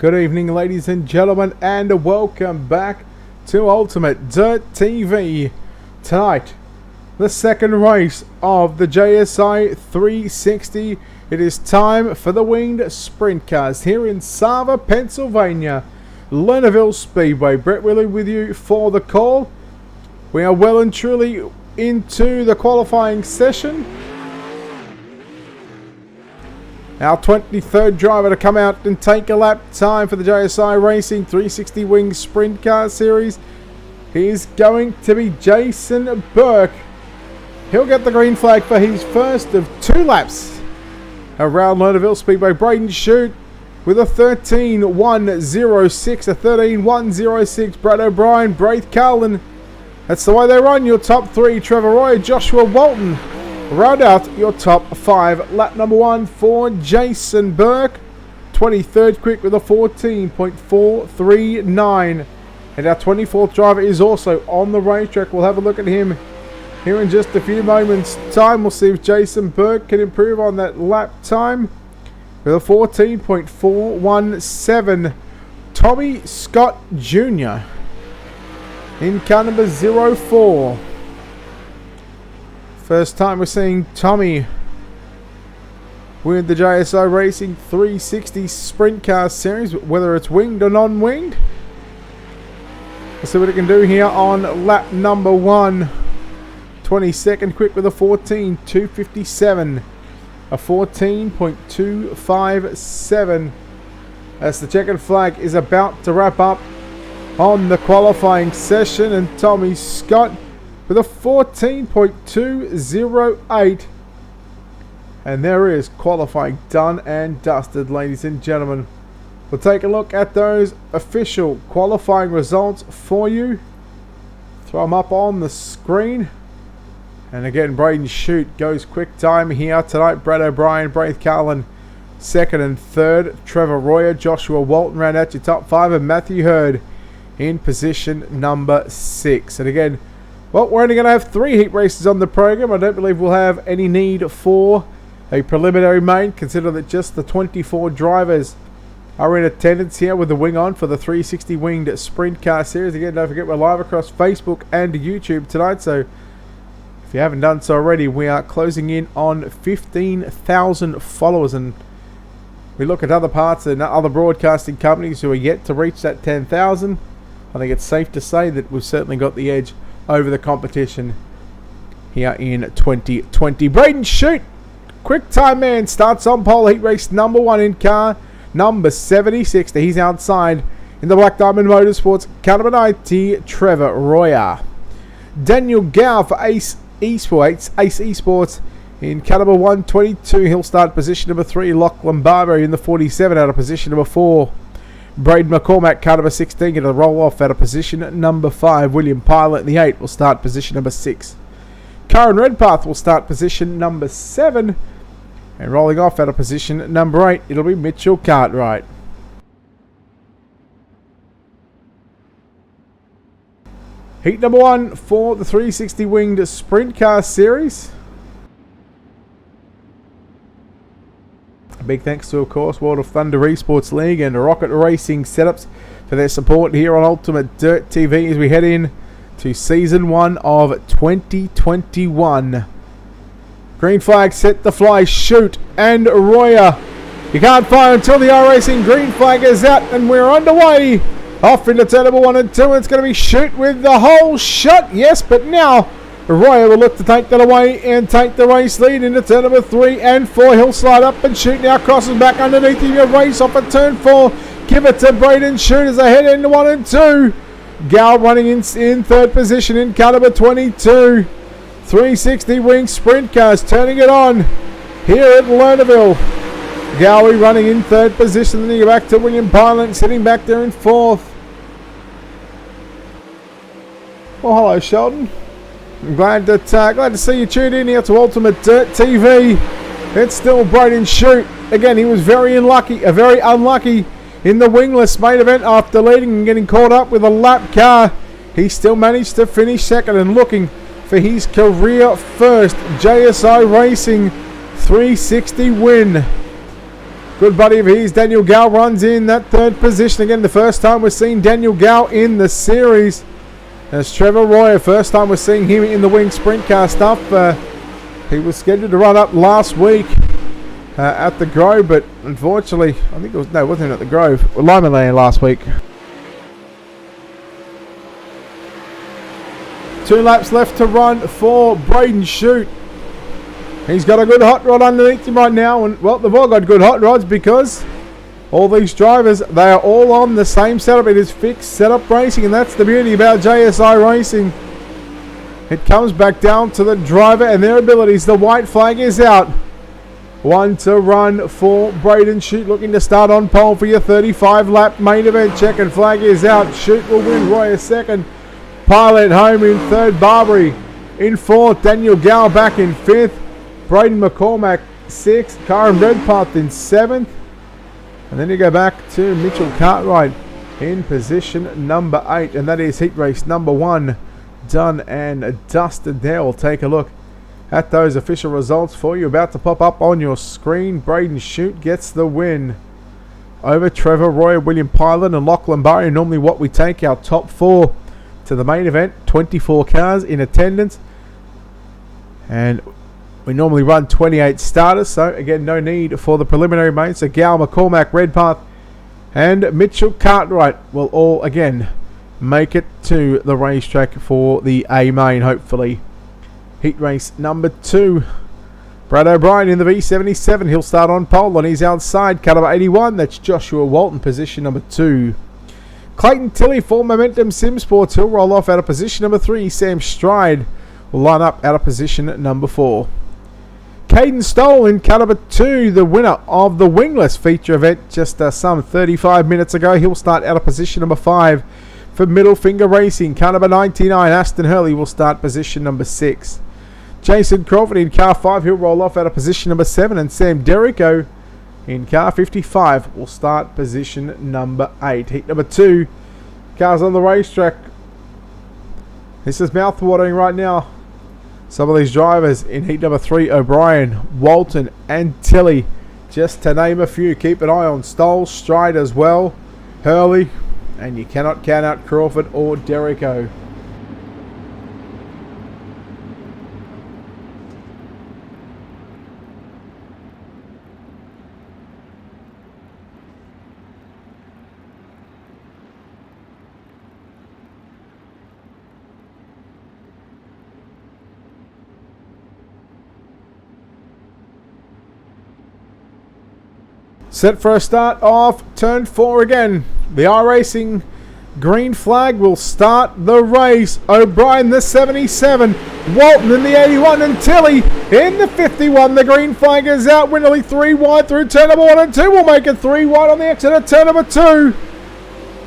Good evening, ladies and gentlemen, and welcome back to Ultimate Dirt TV. Tonight, the second race of the JSI 360. It is time for the winged sprint cars here in Sava, Pennsylvania. Lernerville Speedway. Brett Willey with you for the call. We are well and truly into the qualifying session. Our 23rd driver to come out and take a lap time for the JSI Racing 360 Wing Sprint Car Series is going to be Jason Burke. He'll get the green flag for his first of 2 laps around Lernerville Speedway. Braden Shute with a 13.106, a 13.106. Brad O'Brien, Braith Carlin. That's the way they run. Your top 3, Trevor Roy, Joshua Walton. Round out your top 5. Lap number 1 for Jason Burke. 23rd quick with a 14.439. And our 24th driver is also on the racetrack. We'll have a look at him here in just a few moments' time. We'll see if Jason Burke can improve on that lap time with a 14.417. Tommy Scott Jr. in car number 04. First time we're seeing Tommy with the JSI Racing 360 Sprint Car Series, whether it's winged or non-winged. Let's see what it can do here on lap number 1. 22nd quick with a 14.257. A 14.257. As the checkered flag is about to wrap up on the qualifying session, and Tommy Scott with a 14.208. And there is qualifying done and dusted, ladies and gentlemen. We'll take a look at those official qualifying results for you. Throw them up on the screen. And again, Braden Shute goes quick time here tonight. Brad O'Brien, Braith Carlin, 2nd and 3rd. Trevor Royer, Joshua Walton round out your top 5. And Matthew Hurd in position number 6. And again, well, we're only going to have 3 heat races on the program. I don't believe we'll have any need for a preliminary main. Consider that just the 24 drivers are in attendance here with the wing on for the 360 Winged Sprint Car Series. Again, don't forget we're live across Facebook and YouTube tonight. So if you haven't done so already, we are closing in on 15,000 followers. And we look at other parts and other broadcasting companies who are yet to reach that 10,000. I think it's safe to say that we've certainly got the edge over the competition here in 2020. Braden Shute, quick time man, starts on pole, heat race number 1 in car number 76. He's outside in the Black Diamond Motorsports, car number 90, Trevor Royer. Daniel Gow for Ace Esports in car number 122. He'll start position number 3. Lachlan Barber in the 47 out of position number 4. Braden McCormack, car number 16, going to roll off out of position number 5. William Pilot in the 8 will start position number 6. Karen Redpath will start position number 7. And rolling off out of position number 8, it'll be Mitchell Cartwright. Heat number 1 for the 360 Winged Sprint Car Series. A big thanks to, of course, World of Thunder Esports League and Rocket Racing Setups for their support here on Ultimate Dirt TV as we head in to Season 1 of 2021. Green flag set to fly, Shute and Royer. You can't fire until the iRacing green flag is out, and we're underway. Off into turn number 1 and 2, and it's going to be Shute with the whole shot. Yes, but now Royer will look to take that away and take the race lead into turn number 3 and 4. He'll slide up and Shute now crosses back underneath him. A race off at turn 4. Give it to Braden Shute as they head into 1 and 2. Gal running in 3rd position in car number 22. 360 Wing Sprint Cars turning it on here at Lernerville. Gowie running in 3rd position. Then you go back to William Pilot sitting back there in 4th. Well, hello Sheldon. I'm glad to see you tuned in here to Ultimate Dirt TV. It's still Braden Shute. Again, he was very unlucky in the wingless main event after leading and getting caught up with a lap car. He still managed to finish 2nd and looking for his career first JSI Racing 360 win. Good buddy of his, Daniel Gow, runs in that third position. Again, the first time we're seeing Daniel Gow in the series. As Trevor Royer, first time we're seeing him in the wing sprint car stuff. He was scheduled to run up last week at the Grove, but unfortunately, I think it was, no, it wasn't at the Grove. Lima Land last week. 2 laps left to run for Braden Shute. He's got a good hot rod underneath him right now, and well, they've all got good hot rods because all these drivers, they are all on the same setup. It is fixed setup racing, and that's the beauty about JSI racing. It comes back down to the driver and their abilities. The white flag is out. 1 to run for Braden Shute, looking to start on pole for your 35-lap main event. Checkered flag is out. Shute will win. Royer second. Pilot home in third. Barbary in fourth. Daniel Gow back in fifth. Braden McCormack sixth. Karen Redpath in seventh. And then you go back to Mitchell Cartwright in position number 8. And that is heat race number 1 done and dusted there. We'll take a look at those official results for you. About to pop up on your screen. Braden Shute gets the win over Trevor Royer, William Pilot and Lachlan Barry. Normally what we take our top 4 to the main event. 24 cars in attendance. And we normally run 28 starters. So again, no need for the preliminary main. So Gow, McCormack, Redpath and Mitchell Cartwright will all again make it to the racetrack for the A main, hopefully. Heat race number 2. Brad O'Brien in the V77. He'll start on pole on his outside. Car number 81. That's Joshua Walton, position number 2. Clayton Tilley for Momentum Sim Sports. He'll roll off out of position number 3. Sam Stride will line up out of position number 4. Caden Stoll in car number 2, the winner of the wingless feature event just some 35 minutes ago. He'll start out of position number 5 for Middle Finger Racing. Car number 99, Aston Hurley will start position number 6. Jason Crawford in car 5, he'll roll off out of position number 7. And Sam Derrico in car 55 will start position number 8. Heat number 2, cars on the racetrack. This is mouth-watering right now. Some of these drivers in heat number 3, O'Brien, Walton and Tilley, just to name a few. Keep an eye on Stoll, Stride as well, Hurley, and you cannot count out Crawford or Derrico. Set for a start off turn 4 again. The iRacing green flag will start the race. O'Brien the 77, Walton in the 81 and Tilley in the 51. The green flag is out. Winnerly 3 wide through turn number 1 and 2. Will make it 3 wide on the exit of turn number 2.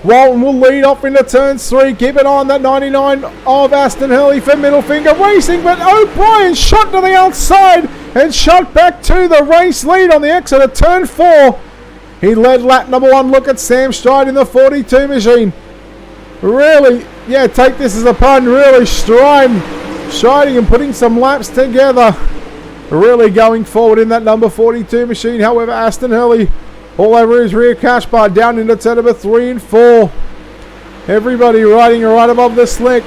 Walton will lead off into turns 3. Keep an eye on that 99 of Aston Hurley for Middle Finger Racing. But O'Brien shot to the outside and shot back to the race lead on the exit of turn 4. He led lap number 1. Look at Sam Stride in the 42 machine. Really, yeah, take this as a pun. Really striding and putting some laps together. Really going forward in that number 42 machine. However, Aston Hurley all over his rear cash bar down into turn number 3 and 4. Everybody riding right above the slick.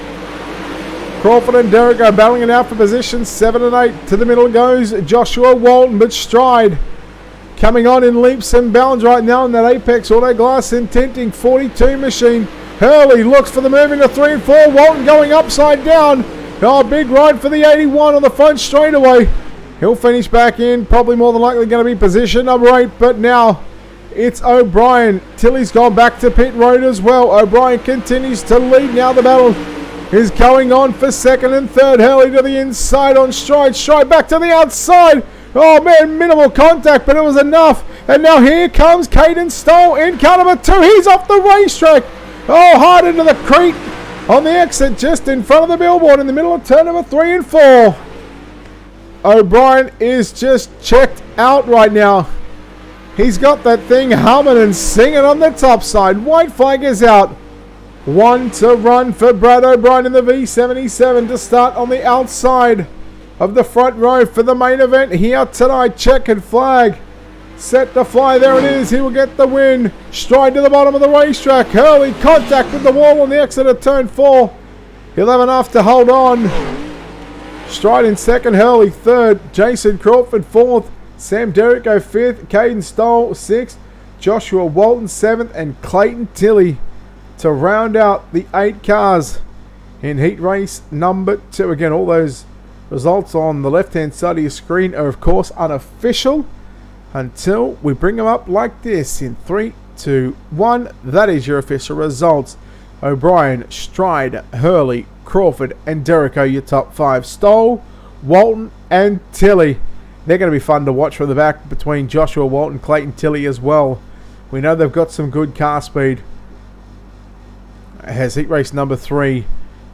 Crawford and Derrick are battling it out for positions 7 and 8. To the middle goes Joshua Walton, but Stride coming on in leaps and bounds right now in that Apex Auto Glass and Tinting 42 machine. Hurley looks for the move into 3 and 4. Walton going upside down. Oh, big ride for the 81 on the front straightaway. He'll finish back in. Probably more than likely going to be position number 8. But now it's O'Brien. Tilley's gone back to pit road as well. O'Brien continues to lead. Now the battle is going on for second and third. Hurley to the inside on Stride. Stride back to the outside. Oh man, minimal contact, but it was enough. And now here comes Caden Stoll in car number 2. He's off the racetrack. Oh, hard into the crate on the exit just in front of the billboard in the middle of turn number 3 and 4. O'Brien is just checked out right now. He's got that thing humming and singing on the top side. White flag is out. 1 to run for Brad O'Brien in the V77 to start on the outside of the front row for the main event here tonight. Checkered flag Set to fly, there it is, he will get the win. Stride to the bottom of the racetrack. Hurley contact with the wall on the exit of turn 4. He'll have enough to hold on. Stride in second, Hurley third, Jason Crawford fourth, Sam Derrico fifth, Caden Stoll sixth, Joshua Walton seventh, and Clayton Tilley to round out the 8 cars in heat race number 2. Again, all those results on the left hand side of your screen are of course unofficial until we bring them up like this in 3, 2, 1. That is your official results. O'Brien, Stride, Hurley, Crawford and Derrico, your top 5. Stoll, Walton and Tilley. They're going to be fun to watch from the back between Joshua Walton, Clayton Tilley as well. We know they've got some good car speed. It has heat race number 3.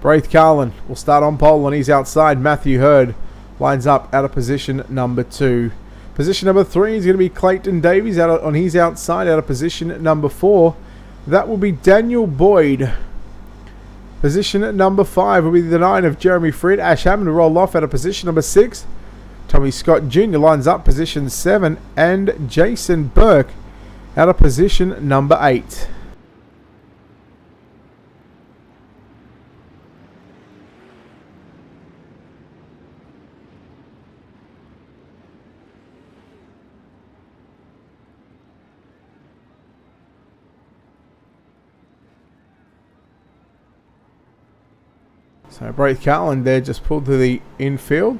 Braith Carlin will start on pole and he's outside. Matthew Hurd lines up out of position number 2. Position number 3 is going to be Clayton Davies on his outside out of position number 4. That will be Daniel Boyd. Position at number 5 will be the 9 of Jeremy Frid. Ash Hammond will roll off out of position number 6. Tommy Scott Jr. lines up position 7. And Jason Burke out of position number 8. So Braith Carlin there just pulled to the infield.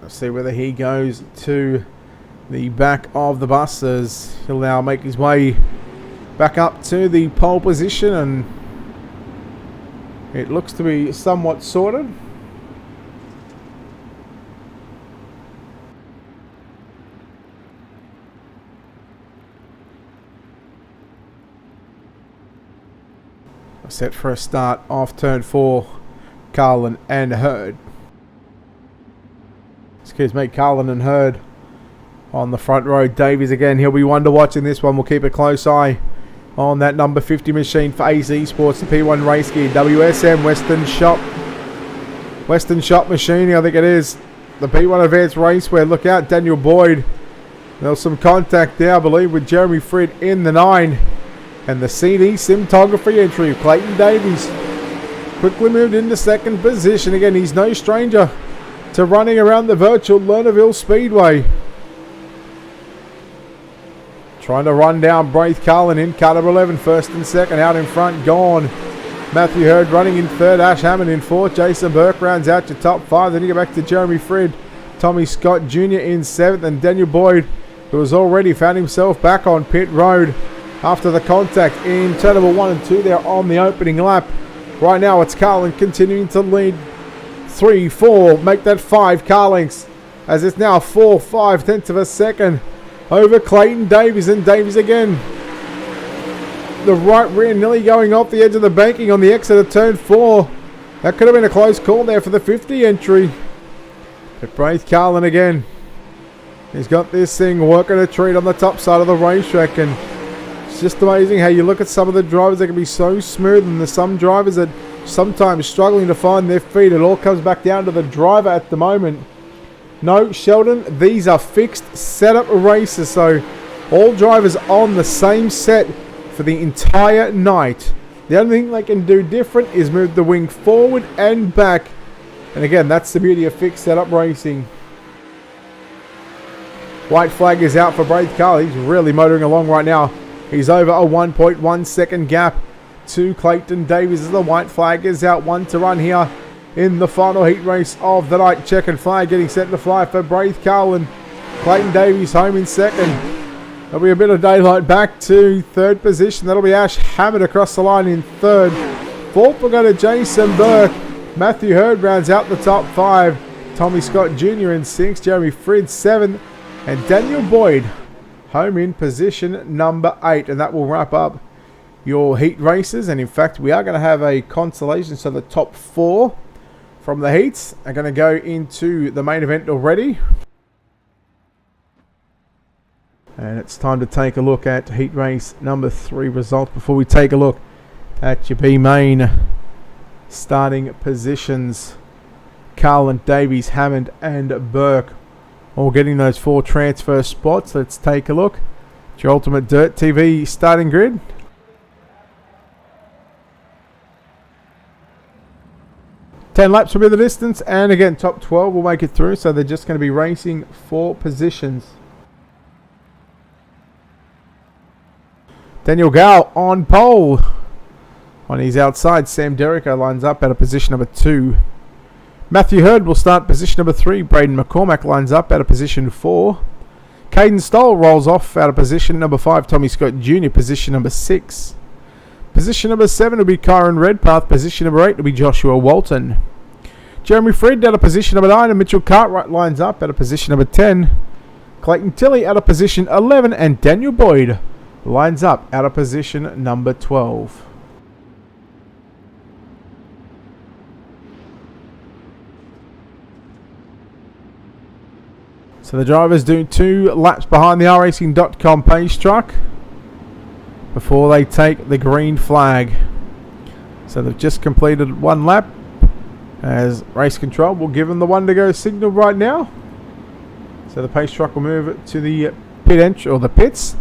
Let's see whether he goes to the back of the bus as he'll now make his way back up to the pole position, and it looks to be somewhat sorted. Set for a start off turn 4, Carlin and Hurd. Excuse me, Carlin and Hurd on the front row. Davies again, he'll be one to watch in this one. We'll keep a close eye on that number 50 machine for AZ Sports, the P1 race gear, WSM Western Shop Machining, I think it is. The P1 Advanced Racewear, look out, Daniel Boyd. There's some contact there, I believe, with Jeremy Frid in the 9. And the CD Cinematography entry of Clayton Davies quickly moved into second position. Again, he's no stranger to running around the virtual Lernerville Speedway. Trying to run down Braith Carlin in car number 11, first and second, out in front, gone. Matthew Hurd running in third, Ash Hammond in fourth, Jason Burke rounds out your top 5. Then you go back to Jeremy Frid, Tommy Scott Jr. in 7th, and Daniel Boyd, who has already found himself back on pit road after the contact in turn number 1 and 2 there on the opening lap. Right now it's Carlin continuing to lead 3, 4, make that 5 car lengths as it's now 4, 5 tenths of a second over Clayton Davies, and Davies again. The right rear nearly going off the edge of the banking on the exit of turn 4. That could have been a close call there for the 50 entry. But Braith Carlin again. He's got this thing working a treat on the top side of the racetrack, and it's just amazing how you look at some of the drivers that can be so smooth, and there's some drivers that sometimes struggling to find their feet. It all comes back down to the driver at the moment. No, Sheldon, these are fixed setup races, so all drivers on the same set for the entire night. The only thing they can do different is move the wing forward and back. And again, that's the beauty of fixed setup racing. White flag is out for Braith Carlin. He's really motoring along right now. He's over a 1.1 second gap to Clayton Davies as the white flag is out. 1 to run here in the final heat race of the night. Checkered flag getting set to fly for Braith Carlin. Clayton Davies home in second. There'll be a bit of daylight back to third position. That'll be Ash Hammond across the line in third. Fourth will go to Jason Burke. Matthew Hurd rounds out the top 5. Tommy Scott Jr. in 6th. Jeremy Frid 7th. And Daniel Boyd home in position number 8. And that will wrap up your heat races. And in fact, we are going to have a consolation. So the top 4 from the heats are going to go into the main event already. And it's time to take a look at heat race number 3 results before we take a look at your B main starting positions. Carlin, Davies, Hammond and Burke all getting those 4 transfer spots. Let's take a look. It's your Ultimate Dirt TV starting grid. Ten laps will be the distance, and again, top 12 will make it through, so they're just going to be racing for positions. Daniel Gow on pole. On his outside, Sam Derrico lines up out of position number 2. Matthew Hurd will start position number 3. Braden McCormack lines up out of position 4. Caden Stoll rolls off out of position number 5. Tommy Scott Jr. position number 6. Position number 7 will be Kyron Redpath. Position number 8 will be Joshua Walton. Jeremy Fred out of position number 9, and Mitchell Cartwright lines up out of position number 10. Clayton Tilley out of position 11, and Daniel Boyd lines up out of position number 12. So the drivers do 2 laps behind the racing.com pace truck before they take the green flag. So they've just completed 1 lap, as race control will give them the 1 to go signal right now. So the pace truck will move to the the pits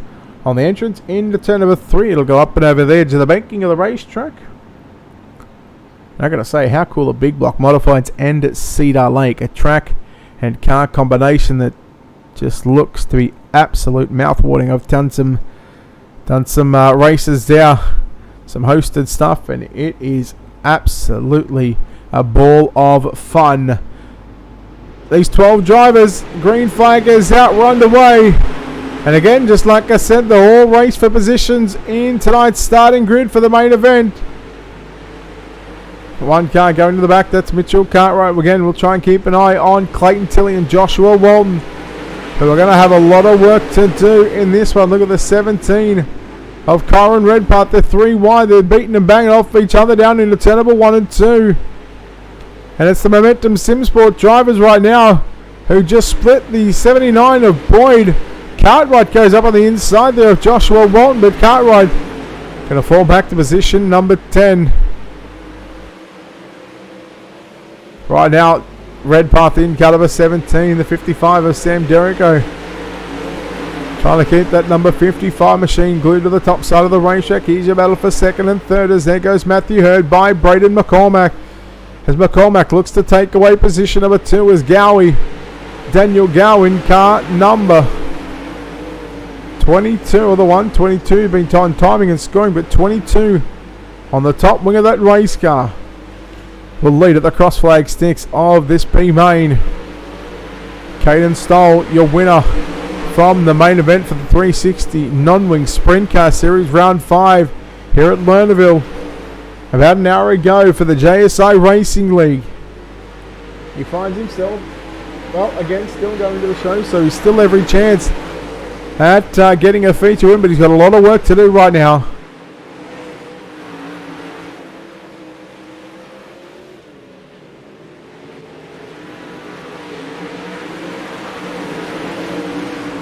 on the entrance into turn number 3. It'll go up and over the edge of the banking of the racetrack. I'm going to say, how cool are Big Block Modifieds and Cedar Lake, a track and car combination that just looks to be absolute mouth-watering. I've done some races there, some hosted stuff, and it is absolutely a ball of fun. These 12 drivers, green flag is out, we're underway. And again, just like I said, they're all race for positions in tonight's starting grid for the main event. 1 car going to the back, that's Mitchell Cartwright. Again, we'll try and keep an eye on Clayton Tilley and Joshua Walton, who are going to have a lot of work to do in this one. Look at the 17 of Kyron Redpath. They're 3 wide. They're beating and banging off each other down into turn number 1 and 2. And it's the Momentum Simsport drivers right now who just split the 79 of Boyd. Cartwright goes up on the inside there of Joshua Walton, but Cartwright going to fall back to position number 10. Right now, Redpath in car number 17, the 55 of Sam Derrico. Trying to keep that number 55 machine glued to the top side of the racetrack. Here's your battle for second and third, as there goes Matthew Hurd by Braden McCormack. As McCormack looks to take away position number 2 as Gowie. Daniel Gow in car number 22, or the 122, been timing and scoring, but 22 on the top wing of that race car will lead at the cross flag sticks of this B main. Caden Stoll, your winner from the main event for the 360 non-wing sprint car series round 5 here at Lernerville. About an hour ago for the JSI Racing League. He finds himself, well, again, still going to the show, so he's still every chance at getting a feature win, but he's got a lot of work to do right now.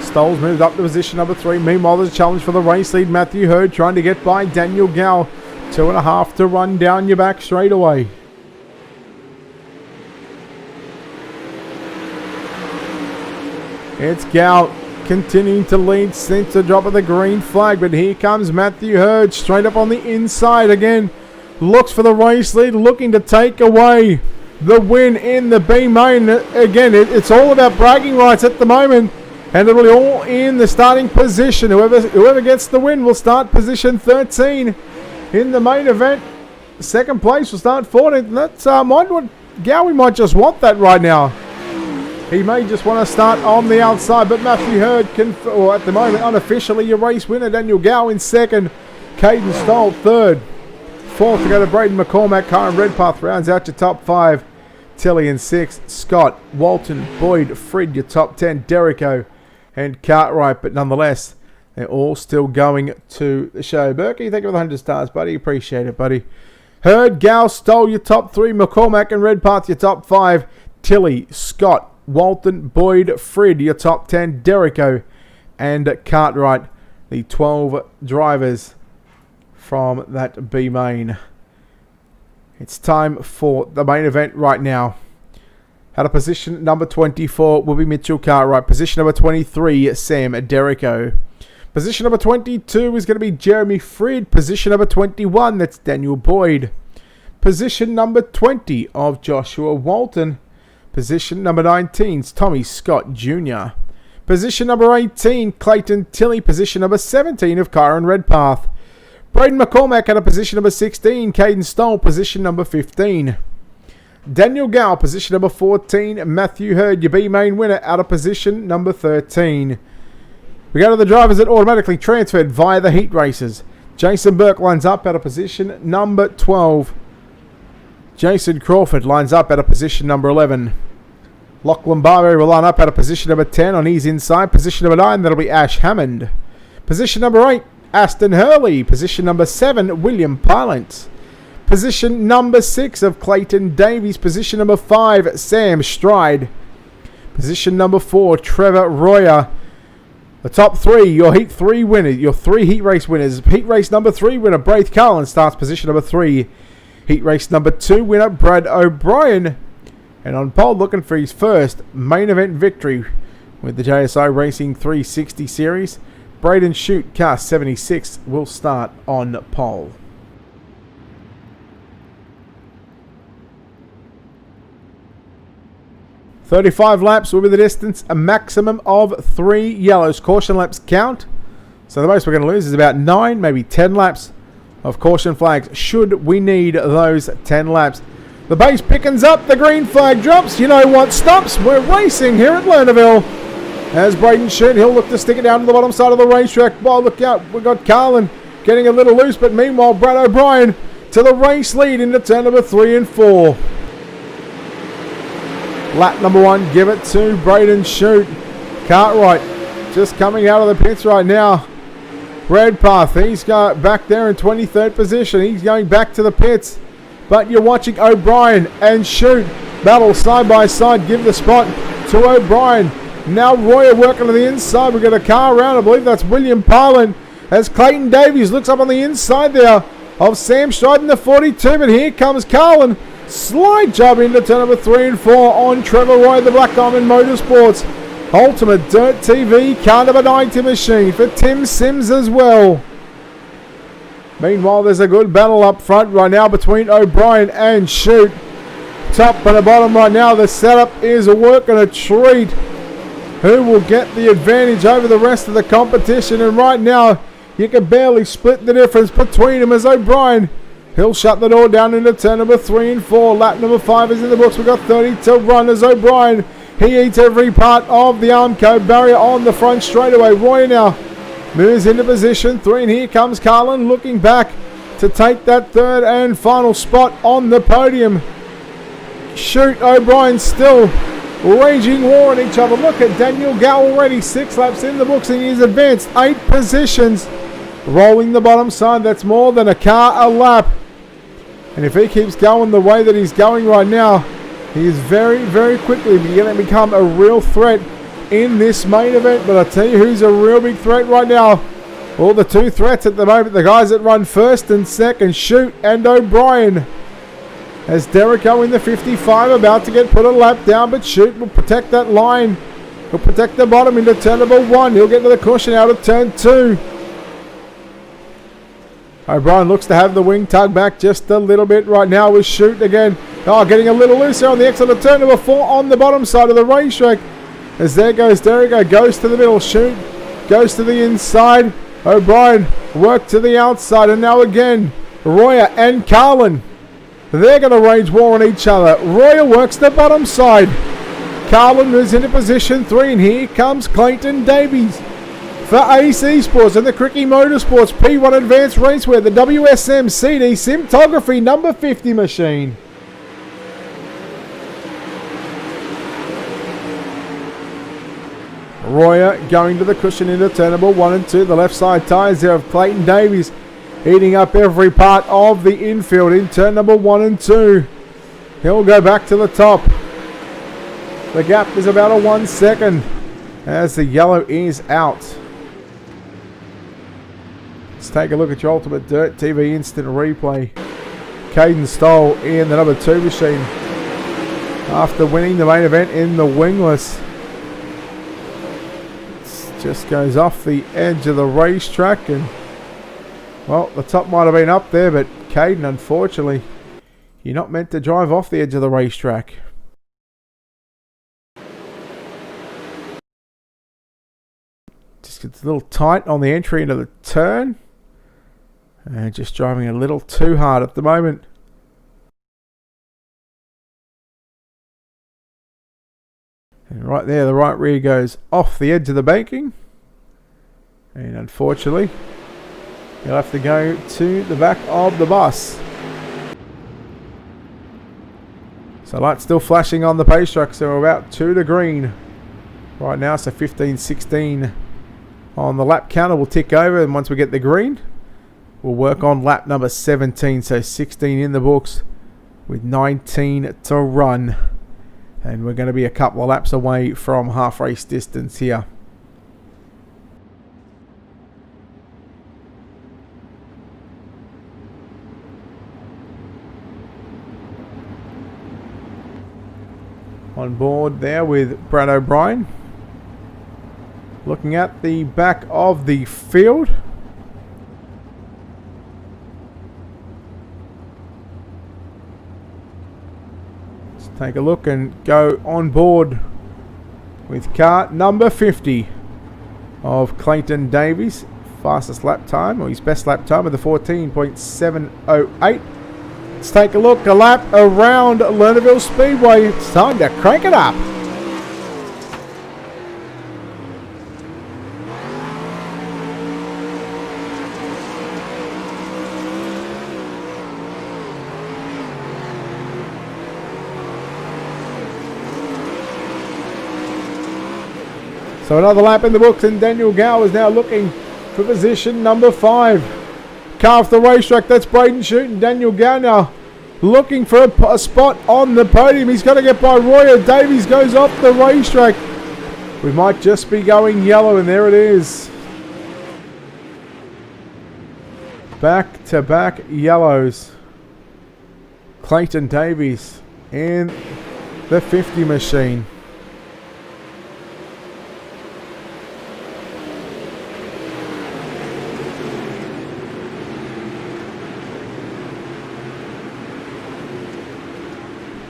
Stoll's moved up to position number 3. Meanwhile, there's a challenge for the race lead. Matthew Hurd trying to get by Daniel Gow. 2.5 to run down your back straight away. It's Gow continuing to lead since the drop of the green flag, but here comes Matthew Hurd straight up on the inside again. Looks for the race lead, looking to take away the win in the B main. Again, it's all about bragging rights at the moment, and it'll be all in the starting position. Whoever gets the win will start position 13 in the main event. Second place will start 14th. That's Gowie might just want that right now. He may just want to start on the outside, but Matthew Hurd can, or at the moment, unofficially your race winner. Daniel Gow in second. Caden Stoll third. Fourth to go to Braden McCormack. Kyron Redpath rounds out your top 5. Tilley in 6th. Scott, Walton, Boyd, Fred your top 10. Derrico and Cartwright, but nonetheless, they're all still going to the show. Berkey, thank you for the 100 stars, buddy. Appreciate it, buddy. Hurd, Gow, Stoll your top 3. McCormack and Redpath your top 5. Tilley, Scott, Walton, Boyd, Fred, your top 10, Derrico and Cartwright, the 12 drivers from that B main. It's time for the main event right now. Out of position number 24 will be Mitchell Cartwright. Position number 23, Sam Derrico. Position number 22 is going to be Jeremy Frid. Position number 21, that's Daniel Boyd. Position number 20 of Joshua Walton. Position number 19 is Tommy Scott Jr. Position number 18, Clayton Tilley. Position number 17 of Kyron Redpath. Braden McCormack out of position number 16. Caden Stoll, position number 15. Daniel Gow, position number 14. Matthew Hurd, your B main winner, out of position number 13. We go to the drivers that automatically transferred via the heat races. Jason Burke lines up out of position number 12. Jason Crawford lines up out of position number 11. Lachlan Barberry will line up out of position number 10 on his inside. Position number 9, that'll be Ash Hammond. Position number 8, Aston Hurley. Position number 7, William Pilent. Position number 6 of Clayton Davies. Position number 5, Sam Stride. Position number 4, Trevor Royer. The top 3, your Heat 3 winners, your 3 Heat Race winners. Heat Race number 3 winner, Braith Carlin, starts position number 3. Heat Race number 2 winner, Brad O'Brien. And on pole, looking for his first main event victory with the JSI Racing 360 Series. Braden Shute, car 76, will start on pole. "35 laps will be the distance, a maximum of 3 yellows. Caution laps count. So the most we're going to lose is about 9, maybe 10 laps of caution flags, should we need those 10 laps. The base pickens up, the green flag drops. You know what stops? We're racing here at Lernerville. As Braden Shute, he'll look to stick it down to the bottom side of the racetrack. Oh, look out, we've got Carlin getting a little loose, but meanwhile, Brad O'Brien to the race lead into turn number 3 and 4. Lap number 1, give it to Braden Shute. Cartwright just coming out of the pits right now. Redpath, he's got back there in 23rd position. He's going back to the pits. But you're watching O'Brien and Shute battle side by side. Give the spot to O'Brien. Now Royer working on the inside. We've got a car around. I believe that's William Parlin. As Clayton Davies looks up on the inside there of Sam Stride in the 42. But here comes Carlin. Slide job into turn number 3 and 4 on Trevor Roy, the Black Diamond Motorsports. Ultimate Dirt TV car number 90 machine for Tim Sims as well. Meanwhile, there's a good battle up front right now between O'Brien and Shute. Top and the bottom right now. The setup is working a treat. Who will get the advantage over the rest of the competition? And right now, you can barely split the difference between them as O'Brien. He'll shut the door down into turn number 3 and 4. Lap number 5 is in the books. We've got 30 to run as O'Brien. He eats every part of the Armco barrier on the front straightaway. Roy now moves into position 3, and here comes Carlin looking back to take that third and final spot on the podium. Shute, O'Brien still raging war on each other. Look at Daniel Gow already 6 laps in the books, and he's advanced 8 positions. Rolling the bottom side, that's more than a car a lap. And if he keeps going the way that he's going right now, he is very, very quickly going to become a real threat in this main event. But I tell you who's a real big threat right now. All the 2 threats at the moment, the guys that run first and second, Shute and O'Brien. As Derrico in the 55 about to get put a lap down, but Shute will protect that line. He'll protect the bottom into turn number 1. He'll get to the cushion out of turn 2. O'Brien looks to have the wing tug back just a little bit right now with Shute again. Oh, getting a little loose there on the exit of turn number 4 on the bottom side of the racetrack. As there goes Derrico, goes to the middle. Shute goes to the inside. O'Brien work to the outside. And now again, Royer and Carlin. They're going to rage war on each other. Royer works the bottom side. Carlin moves into position 3. And here comes Clayton Davies for AC Sports and the Cricky Motorsports P1 Advanced Racewear, the WSM CD Simtography number 50 machine. Royer going to the cushion into turn number 1 and 2. The left side tyres there of Clayton Davies eating up every part of the infield in turn number 1 and 2. He'll go back to the top. The gap is about a 1 second as the yellow is out. Let's take a look at your Ultimate Dirt TV instant replay. Caden Stoll in the number 2 machine. after winning the main event in the wingless. It just goes off the edge of the racetrack, and well, the top might have been up there, but Caden, unfortunately, you're not meant to drive off the edge of the racetrack. Just gets a little tight on the entry into the turn. And just driving a little too hard at the moment. And right there, the right rear goes off the edge of the banking. And unfortunately, you'll have to go to the back of the bus. So lights still flashing on the pace track, so we're about 2 to green right now, so 15-16 on the lap counter. Will tick over, and once we get the green, we'll work on lap number 17, so 16 in the books with 19 to run. And we're going to be a couple of laps away from half race distance here. On board there with Brad O'Brien. Looking at the back of the field. Let's take a look and go on board with car number 50 of Clayton Davies. Fastest lap time, or his best lap time, with the 14.708. Let's take a look, a lap around Lernerville Speedway. It's time to crank it up. So another lap in the books, and Daniel Gow is now looking for position number 5. Car off the racetrack, that's Braden Shooting. Daniel Gow now looking for a spot on the podium. He's got to get by Royer. Davies goes off the racetrack. We might just be going yellow, and there it is. Back-to-back yellows. Clayton Davies in the 50 machine.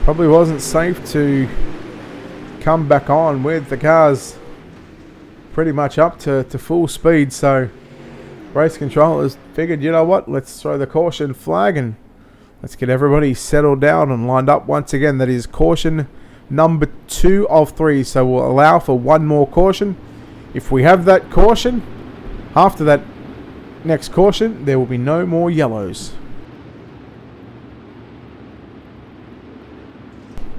Probably wasn't safe to come back on with the cars pretty much up to full speed, so race controllers figured, you know what, let's throw the caution flag and let's get everybody settled down and lined up once again. That is caution number 2 of 3, so we'll allow for one more caution. If we have that caution, after that next caution, there will be no more yellows.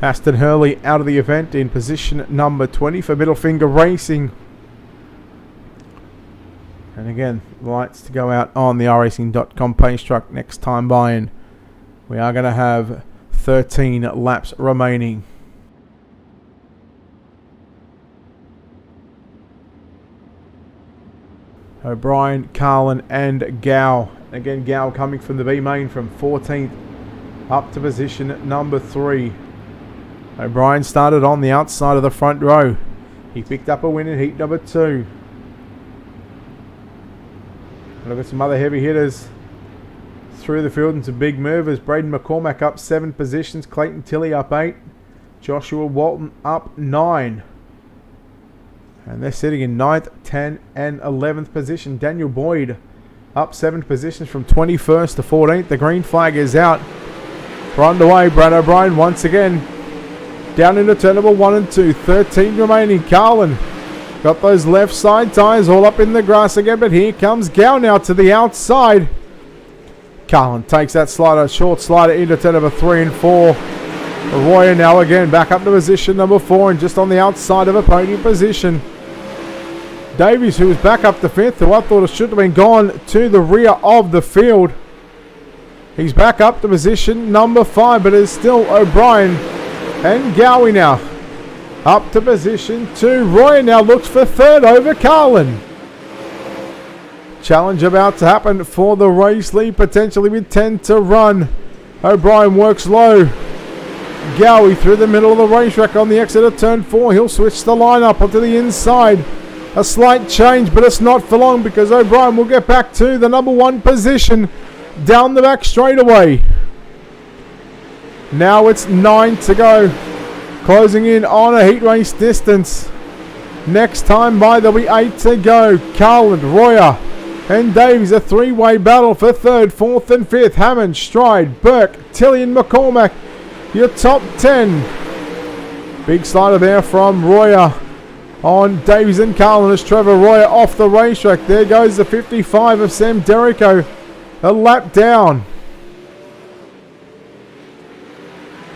Aston Hurley out of the event in position number 20 for Middle Finger Racing. And again, lights to go out on the iRacing.com pace truck next time by, and we are going to have 13 laps remaining. O'Brien, Carlin and Gow. Again, Gow coming from the B main from 14th up to position number 3. O'Brien started on the outside of the front row. He picked up a win in heat number 2. Look at some other heavy hitters through the field and some big movers. Braden McCormack up 7 positions. Clayton Tilley up 8. Joshua Walton up 9. And they're sitting in 9th, 10th and 11th position. Daniel Boyd up 7 positions from 21st to 14th. The green flag is out. We're underway. Brad O'Brien once again down into turn number 1 and 2. 13 remaining. Carlin got those left side tyres all up in the grass again, but here comes Gow now to the outside. Carlin takes that slider, short slider into turn number 3 and 4. Royer now again back up to position number 4 and just on the outside of a podium position. Davies, who was back up to 5th, who I thought should have been gone to the rear of the field. He's back up to position number 5, but it's still O'Brien and Gowie now up to position 2. Royer now looks for 3rd over Carlin. Challenge about to happen for the race lead, potentially with 10 to run. O'Brien works low. Gowie through the middle of the racetrack on the exit of turn 4. He'll switch the line up onto the inside. A slight change, but it's not for long because O'Brien will get back to the number 1 position down the back straightaway. Now it's 9 to go. Closing in on a heat race distance. Next time by there'll be 8 to go. Carlin, Royer and Davies, a 3-way battle for 3rd, 4th and 5th. Hammond, Stride, Burke, Tilley and McCormack, your top 10. Big slider there from Royer on Davies and Carlin as Trevor Royer off the racetrack. There goes the 55 of Sam Derrico. A lap down.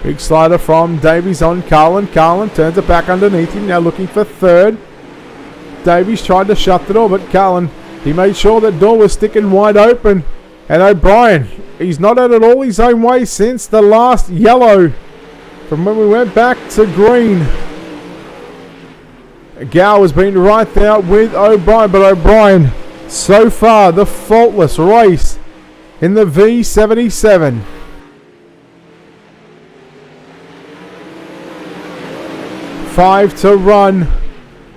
Big slider from Davies on Carlin. Carlin turns it back underneath him. Now looking for 3rd. Davies tried to shut the door, but Carlin, he made sure that door was sticking wide open. And O'Brien, he's not had it all his own way since the last yellow. From when we went back to green. Gow has been right there with O'Brien, but O'Brien, so far, the faultless race in the V77. Five to run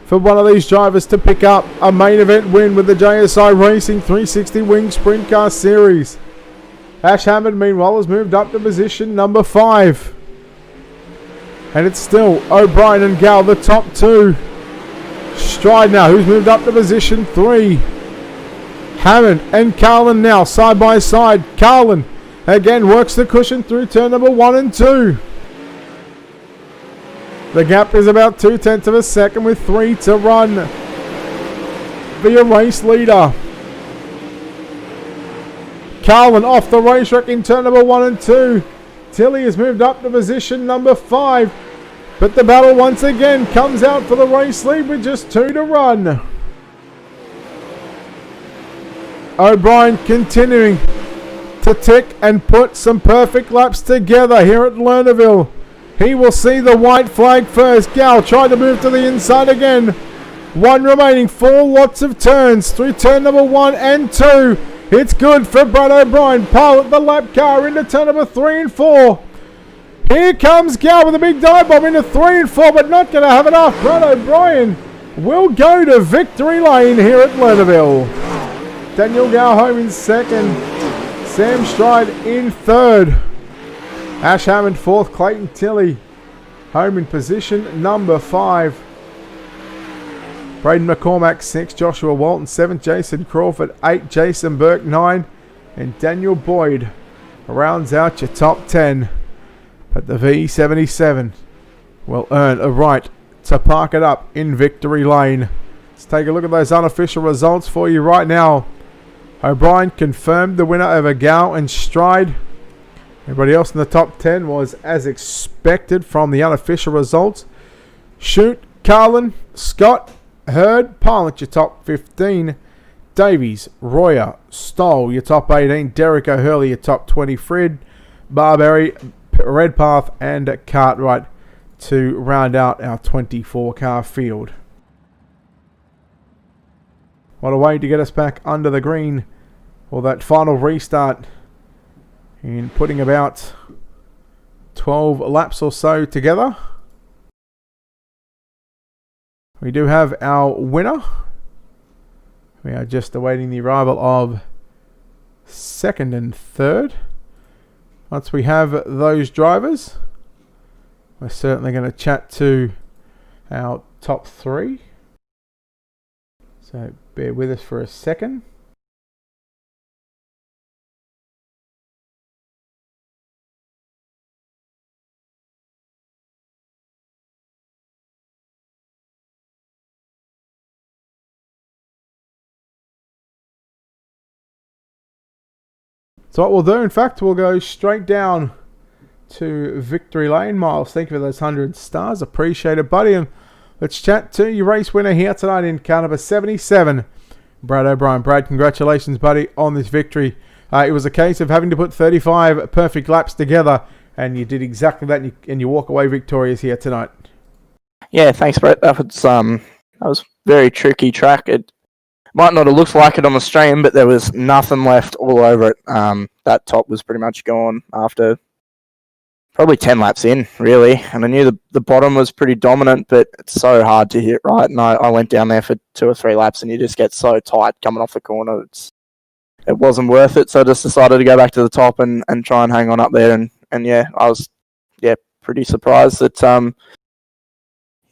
for one of these drivers to pick up a main event win with the JSI Racing 360 Wing Sprint Car Series. Ash Hammond, meanwhile, has moved up to position number 5. And it's still O'Brien and Gal, the top 2. Stride now, who's moved up to position 3. Hammond and Carlin now, side by side. Carlin again works the cushion through turn number 1 and 2. The gap is about 0.2 of a second with 3 to run. Be a race leader. Carlin off the racetrack in turn number 1 and 2. Tilley has moved up to position number 5. But the battle once again comes out for the race lead with just 2 to run. O'Brien continuing to tick and put some perfect laps together here at Lernerville. He will see the white flag first. Gal tried to move to the inside again. 1 remaining, 4 lots of turns through turn number 1 and 2. It's good for Brad O'Brien. Pilot the lap car into turn number 3 and 4. Here comes Gal with a big dive bomb into 3 and 4, but not going to have enough. Brad O'Brien will go to victory lane here at Lernerville. Daniel Gal home in 2nd. Sam Stride in 3rd. Ash Hammond 4th, Clayton Tilley home in position number 5. Braden McCormack 6th, Joshua Walton 7th, Jason Crawford 8th, Jason Burke 9th, and Daniel Boyd rounds out your top 10. But the V77 will earn a right to park it up in victory lane. Let's take a look at those unofficial results for you right now. O'Brien confirmed the winner over Gow and Stride. Everybody else in the top 10 was as expected from the unofficial results. Shoot, Carlin, Scott, Hurd, Pilot, your top 15. Davies, Royer, Stoll, your top 18. Derek O'Hurley, your top 20. Fred, Barberry, Redpath, and Cartwright to round out our 24-car field. What a way to get us back under the green for that final restart in putting about 12 laps or so together. We do have our winner. We are just awaiting the arrival of 2nd and 3rd. Once we have those drivers, we're certainly going to chat to our top 3. So bear with us for a second. So what we'll do, in fact, we'll go straight down to victory lane. Miles, thank you for those 100 stars. Appreciate it, buddy. And let's chat to your race winner here tonight in car number 77, Brad O'Brien. Brad, congratulations, buddy, on this victory. It was a case of having to put 35 perfect laps together, and you did exactly that, and you walk away victorious here tonight. Yeah, thanks, Brett. That was very tricky track. It might not have looked like it on the stream, but there was nothing left all over it. That top was pretty much gone after probably 10 laps in, really. And I knew the bottom was pretty dominant, but it's so hard to hit right. And I went down there for 2 or 3 laps, and you just get so tight coming off the corner. It wasn't worth it, so I just decided to go back to the top and try and hang on up there. And yeah, I was pretty surprised that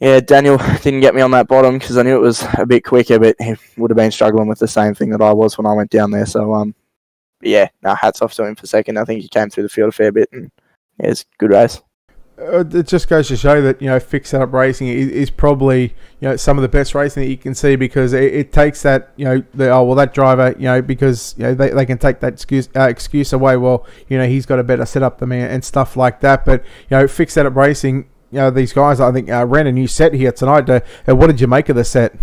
Daniel didn't get me on that bottom because I knew it was a bit quicker, but he would have been struggling with the same thing that I was when I went down there. So hats off to him for second. I think he came through the field a fair bit, and it's a good race. It just goes to show that fixed setup racing is probably some of the best racing that you can see, because it takes that that driver because they can take that excuse away. Well, he's got a better setup than me and stuff like that. But fixed setup racing, these guys I think ran a new set here tonight. What did you make of the set?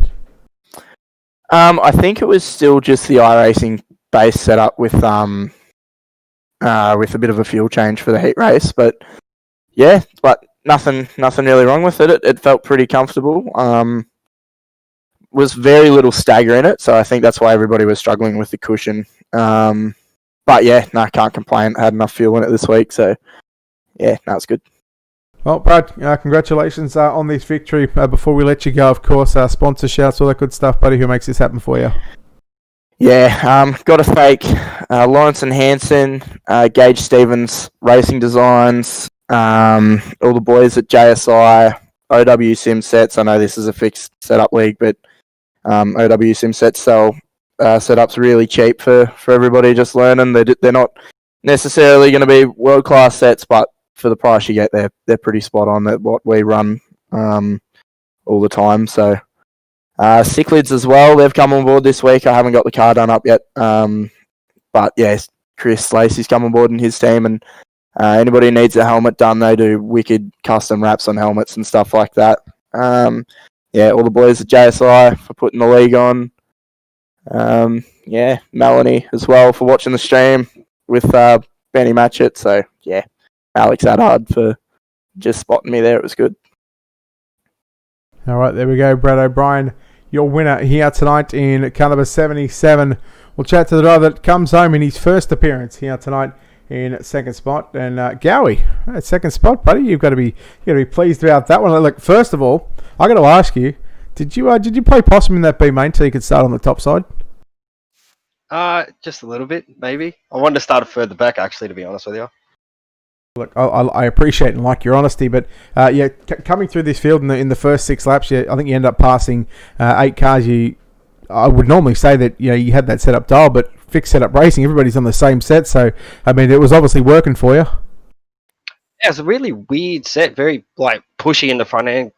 I think it was still just the iRacing base setup with a bit of a fuel change for the heat race, but. Yeah, but nothing really wrong with it. It felt pretty comfortable. Was very little stagger in it, so I think that's why everybody was struggling with the cushion. But yeah, no, I can't complain. I had enough fuel in it this week, so yeah, no, it's good. Well, Brad, congratulations on this victory. Before we let you go, of course, sponsor shouts, all that good stuff, buddy. Who makes this happen for you? Yeah, got to thank Lawrence and Hansen, Gage Stevens, Racing Designs, all the boys at JSI, OW Sim Sets. I know this is a fixed setup league, but OW Sim Sets sell setups really cheap for everybody just learning. They're not necessarily going to be world class sets, but for the price you get, they're pretty spot on at what we run all the time. So Cichlids as well, they've come on board this week. I haven't got the car done up yet, but yeah, Chris Lacey's come on board in his team, and anybody who needs a helmet done, they do wicked custom wraps on helmets and stuff like that. All the boys at JSI for putting the league on. Melanie as well for watching the stream with Benny Matchett. So yeah, Alex Adhard for just spotting me there. It was good. All right, there we go. Brad O'Brien, your winner here tonight in caliber 77. We'll chat to the driver that comes home in his first appearance here tonight in second spot, and Gowie at second spot, buddy. You've got to be pleased about that one. Look, first of all, I got to ask you, did you play possum in that B main till you could start on the top side? Just a little bit, maybe. I wanted to start further back, actually, to be honest with you. Look, I appreciate and like your honesty, but coming through this field in the first 6 laps, I think you end up passing 8 cars. I would normally say that you had that setup dial, but fixed setup racing, everybody's on the same set, so I mean it was obviously working for you. Yeah, it's a really weird set, very pushy in the front end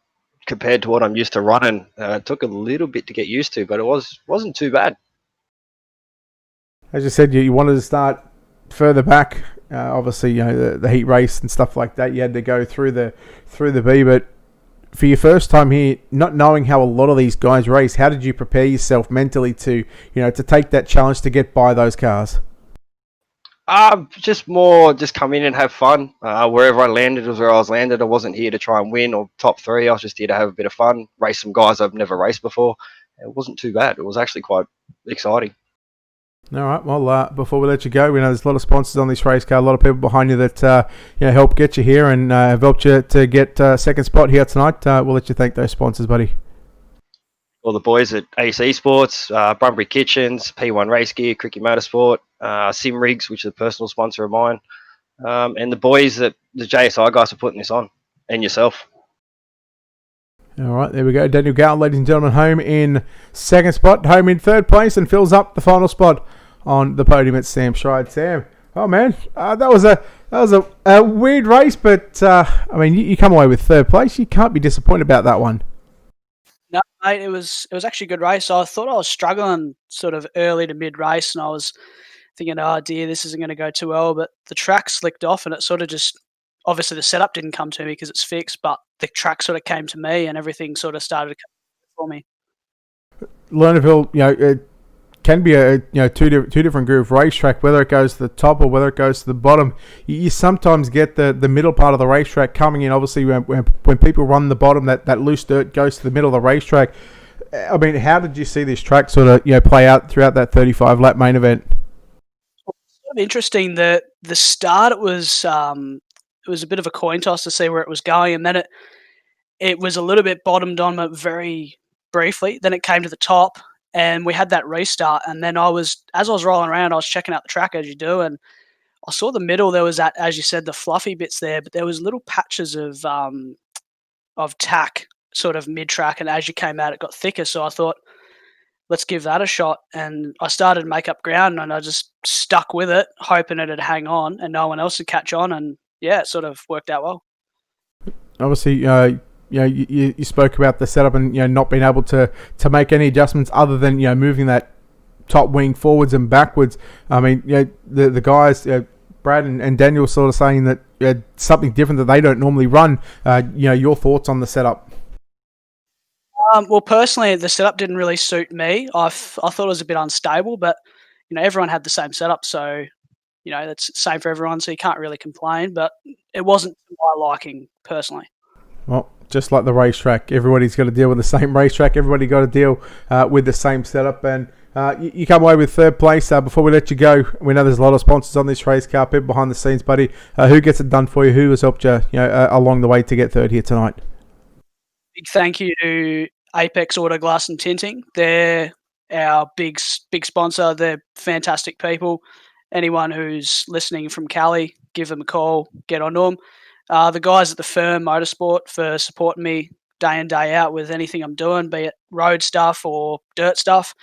compared to what I'm used to running. It took a little bit to get used to, but it wasn't too bad. As you said, you wanted to start further back. Obviously, the heat race and stuff like that. You had to go through the B, but for your first time here, not knowing how a lot of these guys race, how did you prepare yourself mentally to take that challenge to get by those cars? Just come in and have fun. Wherever I landed was where I was landed. I wasn't here to try and win or top 3. I was just here to have a bit of fun, race some guys I've never raced before. It wasn't too bad. It was actually quite exciting. All right. Well, before we let you go, we know there's a lot of sponsors on this race car, a lot of people behind you that help get you here and have helped you to get second spot here tonight. We'll let you thank those sponsors, buddy. Well, the boys at AC Sports, Bunbury Kitchens, P1 Race Gear, Cricket Motorsport, Sim Rigs, which is a personal sponsor of mine, and the boys that the JSI guys are putting this on, and yourself. All right, there we go. Daniel Gowan, ladies and gentlemen, home in second spot, home in third place, and fills up the final spot on the podium at Sam Schride. Sam, oh man, that was a weird race, but I mean, you come away with third place. You can't be disappointed about that one. No, mate, it was actually a good race. I thought I was struggling sort of early to mid race, and I was thinking, oh dear, this isn't going to go too well. But the track slicked off, and it sort of just. Obviously, the setup didn't come to me because it's fixed, but the track sort of came to me, and everything sort of started to come for me. Lernerville, it can be a two different groove racetrack. Whether it goes to the top or whether it goes to the bottom, you sometimes get the middle part of the racetrack coming in. Obviously, when people run the bottom, that loose dirt goes to the middle of the racetrack. I mean, how did you see this track sort of play out throughout that 35 lap main event? It's sort of interesting that the start it was was a bit of a coin toss to see where it was going, and then it was a little bit bottomed on it very briefly. Then it came to the top, and we had that restart. And then as I was rolling around, I was checking out the track as you do, and I saw the middle. There was that, as you said, the fluffy bits there, but there was little patches of tack sort of mid track, and as you came out, it got thicker. So I thought, let's give that a shot. And I started to make up ground, and I just stuck with it, hoping it'd hang on and no one else would catch on. And yeah, it sort of worked out well. Obviously, you spoke about the setup and not being able to make any adjustments other than moving that top wing forwards and backwards. I mean, the guys, Brad and Daniel, sort of saying that something different that they don't normally run. Your thoughts on the setup? Well, personally, the setup didn't really suit me. I thought it was a bit unstable, but everyone had the same setup, so that's the same for everyone. So you can't really complain. But it wasn't to my liking personally. Well, just like the racetrack, everybody's got to deal with the same racetrack. Everybody got to deal with the same setup, and you come away with third place. Before we let you go, we know there's a lot of sponsors on this race car. People behind the scenes, buddy. Who gets it done for you? Who has helped you, along the way to get third here tonight? Big thank you to Apex Auto Glass and Tinting. They're our big sponsor. They're fantastic people. Anyone who's listening from Cali, give them a call. Get on to them. The guys at the Firm Motorsport for supporting me day in, day out with anything I'm doing, be it road stuff or dirt stuff.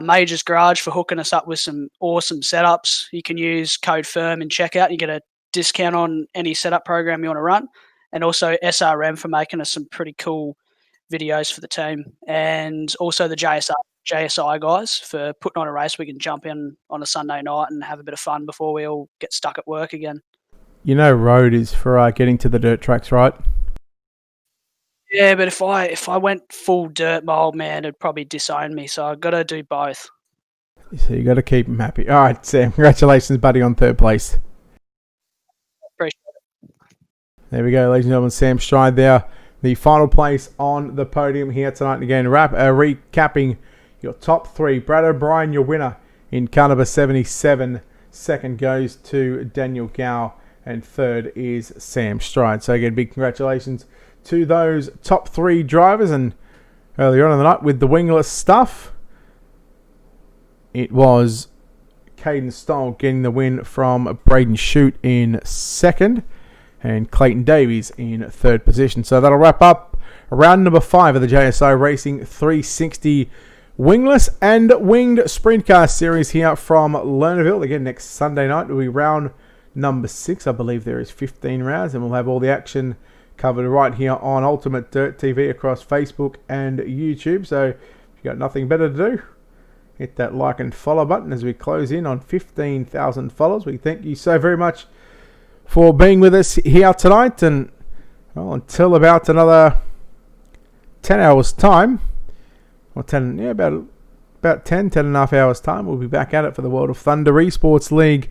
Majors Garage for hooking us up with some awesome setups. You can use code FIRM in checkout. You get a discount on any setup program you want to run. And also SRM for making us some pretty cool videos for the team. And also the JSI guys for putting on a race we can jump in on a Sunday night and have a bit of fun before we all get stuck at work again. Road is for getting to the dirt tracks, right? Yeah, but if I went full dirt, my old man would probably disown me. So I've got to do both. So you got to keep him happy. All right, Sam. Congratulations, buddy, on third place. Appreciate it. There we go, ladies and gentlemen. Sam Stride there, the final place on the podium here tonight. And again, recapping your top three. Brad O'Brien, your winner in car number 77. Second goes to Daniel Gow. And third is Sam Stride. So again, big congratulations to those top three drivers. And earlier on in the night with the wingless stuff, it was Caden Stoll getting the win from Braden Shute in second. And Clayton Davies in third position. So that'll wrap up round number 5 of the JSI Racing 360 wingless and winged sprint car series here from Lernerville. Again, next Sunday night will be round number 6. I believe there is 15 rounds, and we'll have all the action covered right here on Ultimate Dirt TV across Facebook and YouTube. So if you've got nothing better to do, hit that like and follow button as we close in on 15,000 followers. We thank you so very much for being with us here tonight, and well, until about another 10 hours time, or 10, yeah, about 10 and a half hours time, we'll be back at it for the World of Thunder Esports League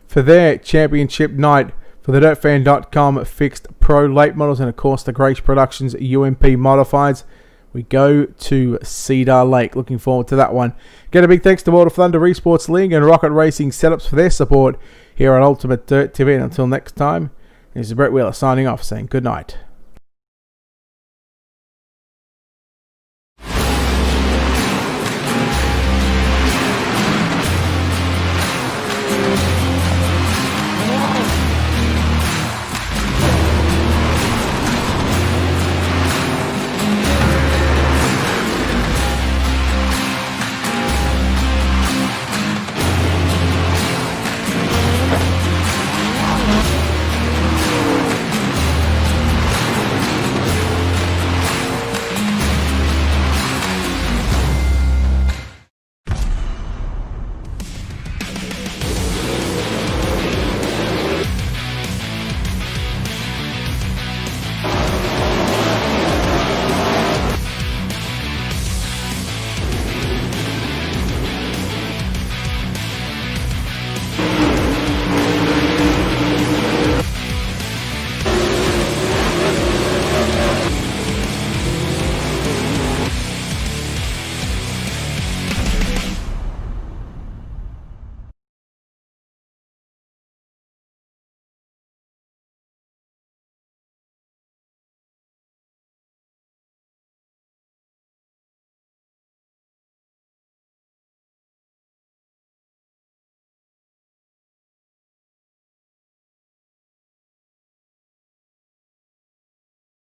for their championship night for the DirtFan.com fixed pro late models, and of course the Grace Productions UMP modifieds. We go to Cedar Lake. Looking forward to that one. Get a big thanks to World of Thunder Esports League and Rocket Racing Setups for their support here on Ultimate Dirt TV. And until next time, this is Brett Wheeler signing off, saying good night.